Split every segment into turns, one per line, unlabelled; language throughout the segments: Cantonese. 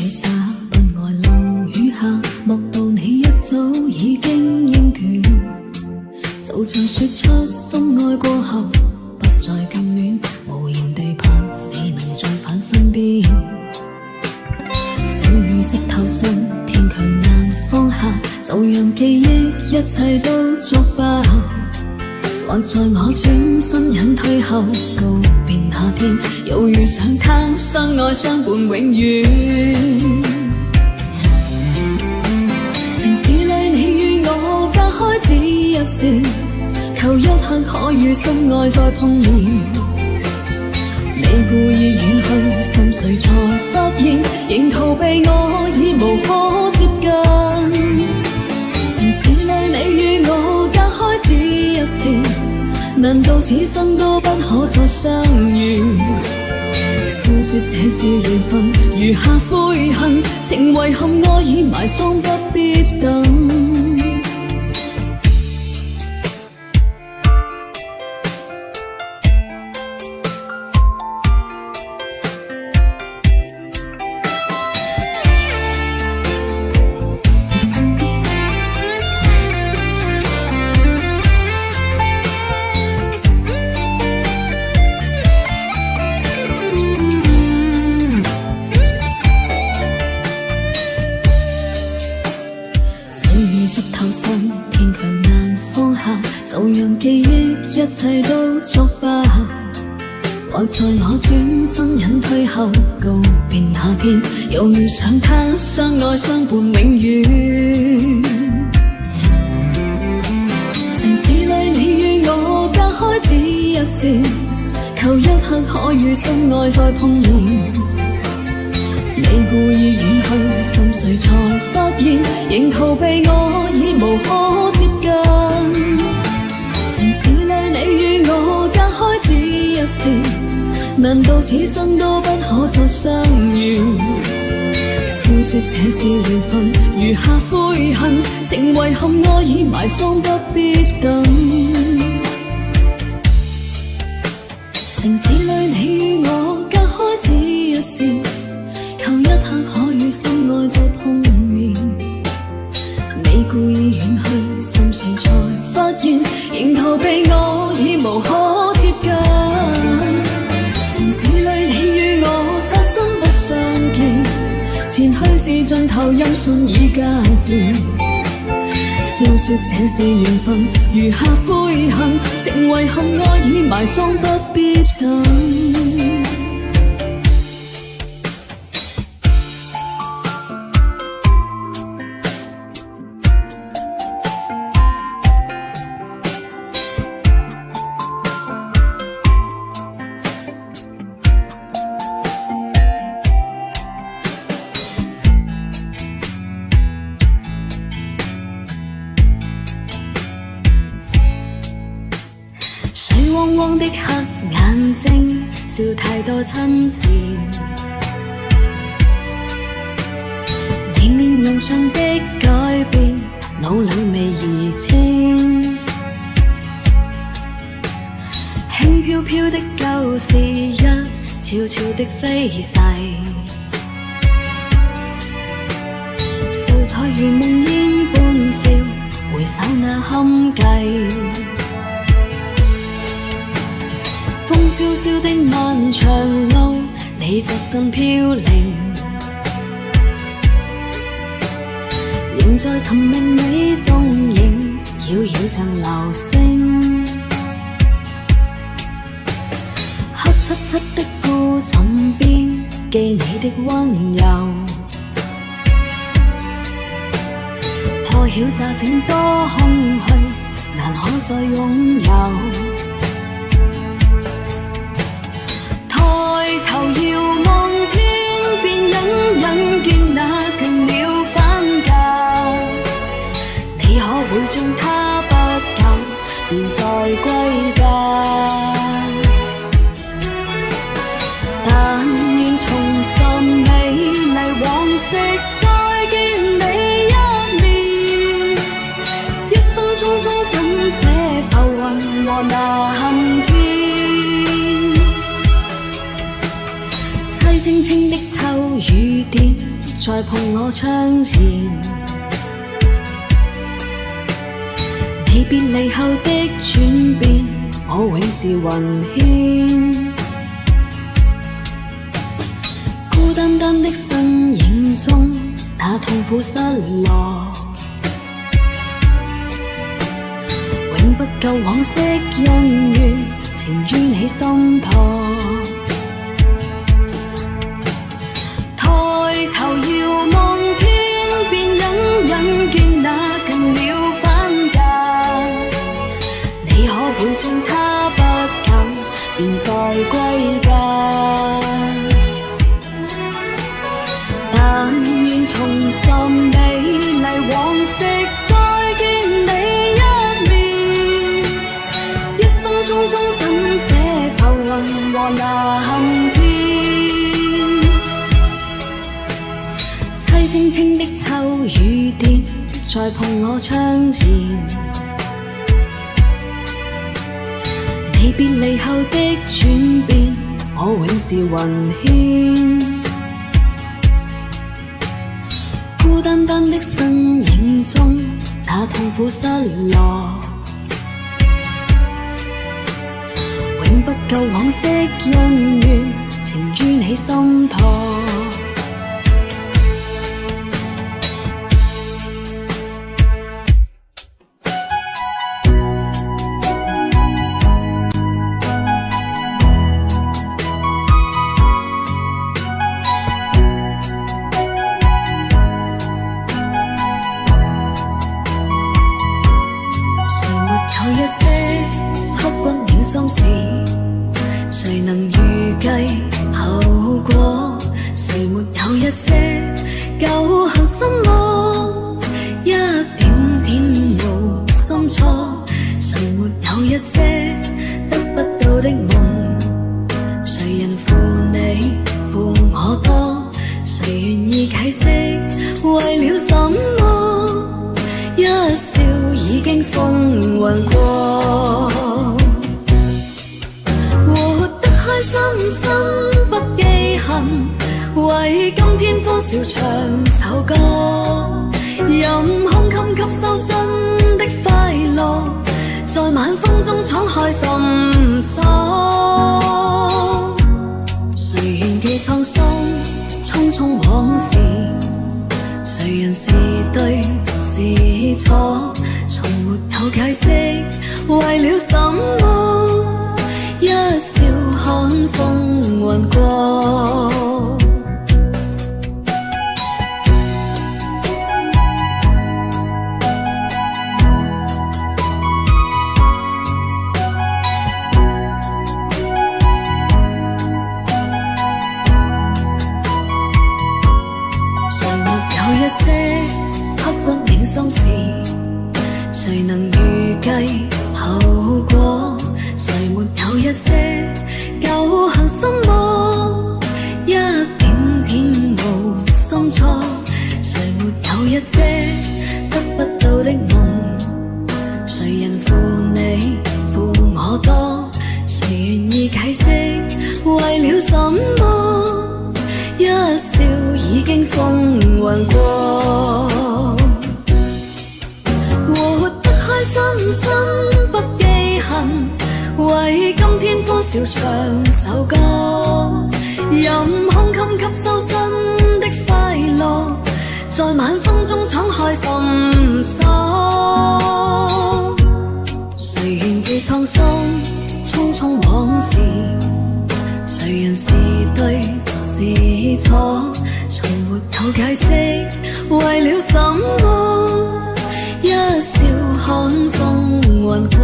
雨灑，不愛淋雨下，莫道你一早已經厭倦，就像說出心愛過後不再眷戀，無言地盼你能再返身邊。小雨濕透身，偏強難放下，就讓記憶一切都作罷。或在我轉身隱退後告別那天，又遇上他，相愛相伴永遠。城市裏你與我隔開只一線，求一刻可與心愛再碰面。你故意遠去，心碎才發現，仍逃避我已無可接近。城市裏你與我隔開只一線，難道此生都不可再相遇？笑說這是緣分，餘下悔恨，情遺憾愛已埋葬，不必等。濕透身，偏強難放下，就讓記憶一切都作罷。或在我轉身隱退後告別那天，又遇上他，相愛相伴永遠。城市裏你與我隔開只一線，求一刻可與心愛再碰面。你故意遠去，心碎才發現，仍逃避我已無可接近。城市裏你與我隔開只一線，難道此生都不可再相遇？笑說這是緣分，餘下悔恨，情遺憾愛已埋葬，不必等。城市裏你與我隔開只一線，求一刻可與心愛再碰面。你故意遠去，心碎才發現，仍逃避我已無可接近。城市裏你與我擦身不相見，前去是盡頭，音訊已隔斷。笑說這是緣分，餘下悔恨，情遺憾愛已埋葬，不必等。水汪汪的黑眼睛，笑太多親善。你面容上的改變，腦裏未移遷。輕飄飄的舊事一悄悄的飛逝，素彩如夢煙般笑，回首那堪計。風蕭蕭的漫長路，你側身飄零，仍在尋覓你蹤影，遙遙像流星。黑漆漆的孤枕邊，記你的溫柔，破曉乍醒多空虛，難可再擁有。抬頭遙望天邊，隱隱見那倦鳥返家。你可會將它不救，便再歸家？但願重拾美麗往昔，再見你一面。一生匆匆怎捨浮雲和那凄清清的秋雨點在碰我窗前，你別離後的轉變，我永是雲牽。孤單單的身影中，那痛苦失落，永不夠往昔恩怨，情於你心托。抬頭遙望天邊，隱隱見那近了反間。你可會將他不夠，便再歸家？但願重拾美麗往昔，再見你一面。一生匆匆怎捨浮雲和藍天？凄清清的秋雨點在碰我窗前，你別離後的轉變，我永是雲牽。孤單單的身影中，那痛苦失落，永不夠往昔恩怨，情於你心托。心事，誰能預計後果？誰沒有一些舊恨心魔，一點點無心錯？誰沒有一些得不到的夢？誰人負你負我多？誰願意解釋為了什麼？一笑已經風雲過。深深不記恨，為今天歡笑唱首歌，任空襟吸收新的快樂，在晚風中敞開心鎖。誰願記滄桑匆匆往事，誰人是對是錯？從沒有解釋為了什麼，一笑看風雲過。誰沒有一些刻骨銘心事？誰能預計後果？誰沒有一些舊恨心魔？一點點無心錯？誰沒有一些得不到的夢？誰人負你負我多？誰願意解釋為了什麼？一笑已經風雲過。活得開心心不記恨，為今天歡笑唱首歌，任空襟吸收新的快樂，在晚風中敞開心鎖。誰願記滄桑匆匆往事？誰人是對是錯？從沒有解釋為了什麼？一笑看風雲過。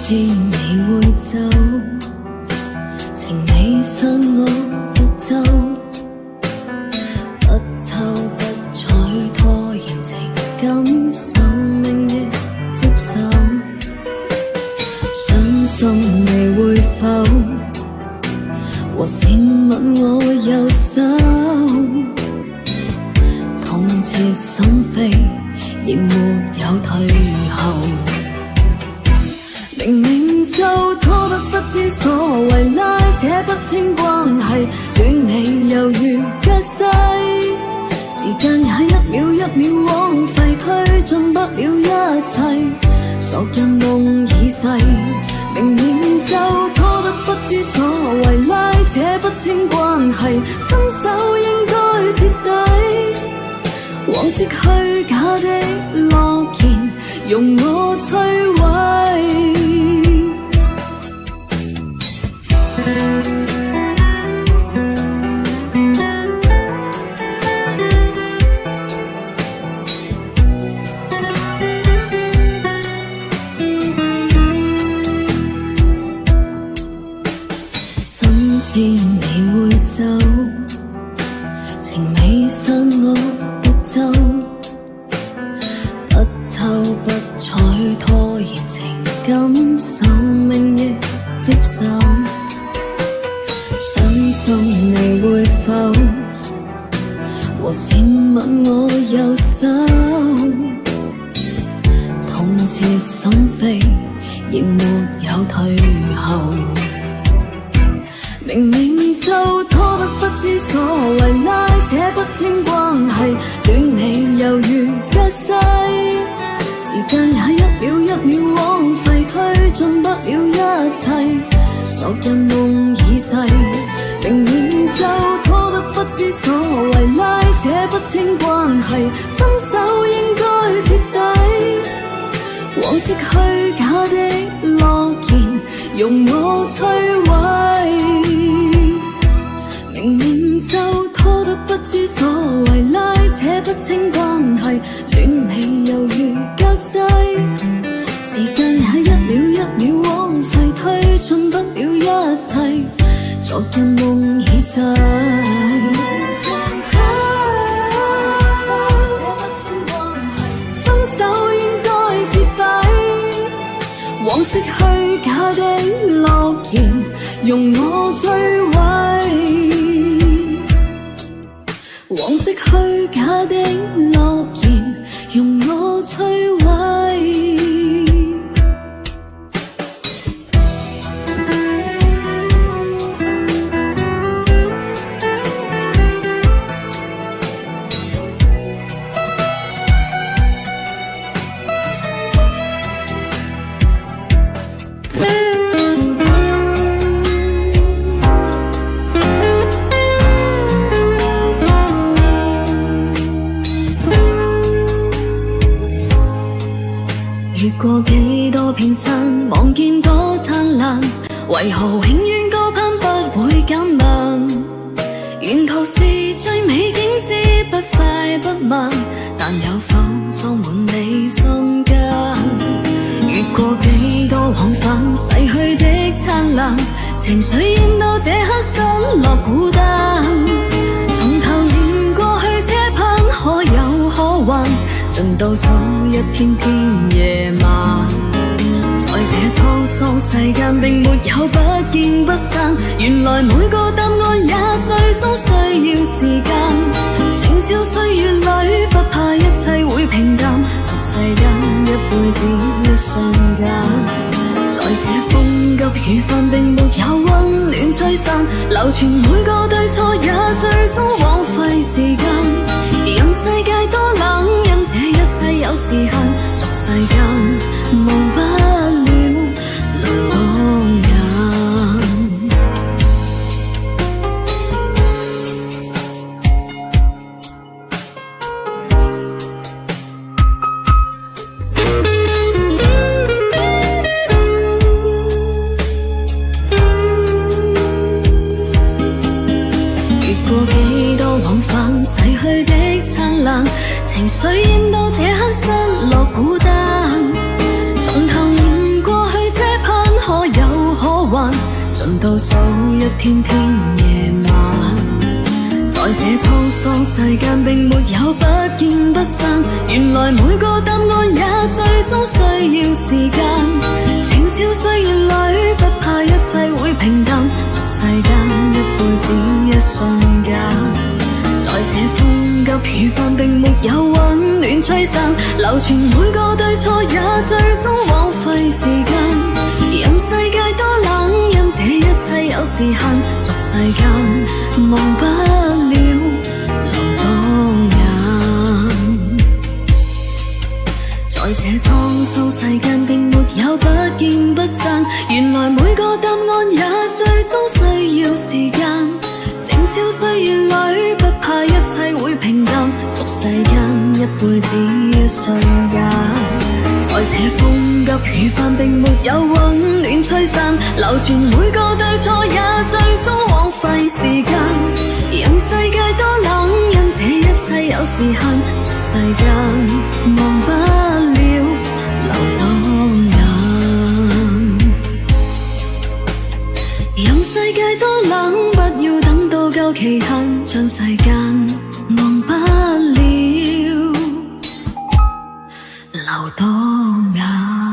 知你會走，情未散我獨奏，不瞅不睬拖延情感，受命亦接受，相信你會否和善吻我右手，痛徹心扉亦沒有退後，明明就拖得不知所謂，拉扯不清關係，戀你猶如隔世，時間也一秒一秒枉費，推進不了一切，昨日夢已逝，明明就拖得不知所謂，拉扯不清關係，分手應該徹底，往昔虛假的諾言容我摧毀，深知你會走，情未散我獨奏，不瞅不睬拖延情感，受命亦接受，相信你會否和善吻我右手，痛徹心扉亦沒有退後，明明就拖得不知所謂，拉扯不清關係，戀你猶如隔世，時間也一秒一秒枉費，推進不了一切，昨日夢已逝，明明就拖得不知所謂，拉扯不清關係，分手應該徹底，往昔虛假的諾言容我摧毀，明明就拖得不知所謂，拉扯不清關係，戀你猶如隔世，時間也一秒一秒枉費，推進不了一切，昨日夢已逝，分手應該徹底，往昔虛假的諾言容我摧毀，往昔虛假的諾言容我摧毀。越過幾多片山，望見多燦爛，為何永遠高攀不會減慢？沿途是最美景致，不快不慢，但有否裝滿你心間？越過幾多往返，逝去的燦爛，情緒染到這刻失落孤單，從頭連過去這盼可有可還？盡倒數一天天夜晚，在這滄桑世間並沒有不見不散，原來每個答案也最終需要時間，靜照歲月裏不怕一切會平淡，俗世間一輩子一瞬間，在這風急雨翻並沒有溫暖吹散，流傳每個對錯也最終枉費時間，任世界多冷，因這一切有時限，俗世間忘不了流浪眼。越過幾多往返，逝去的燦爛，情緒染到這刻失落孤單，從頭連過去這盼倒數一天天夜晚，在這滄桑世間並沒有不見不散，原來每個答案也最終需要時間。靜悄歲月裏，不怕一切會平淡，俗世間一輩子一瞬間。在這風急雨翻並沒有溫暖吹散，流傳每個對錯也最終枉費時間。任世界多冷，因這一切有時限，俗世間忘不了留多眼。在這滄桑世間並沒有不見不散，原來每個答案也最終需要時間。靜悄歲月裏，不怕一切會平淡，俗世間一輩子一瞬間。在這風急雨翻並沒有溫暖吹散，流傳每個對錯也最終枉費時間。任世界多冷，因這一切有時限，俗世間忘不了留多眼。任世界多冷，不要等到夠期限，將世間忘不了留多眼。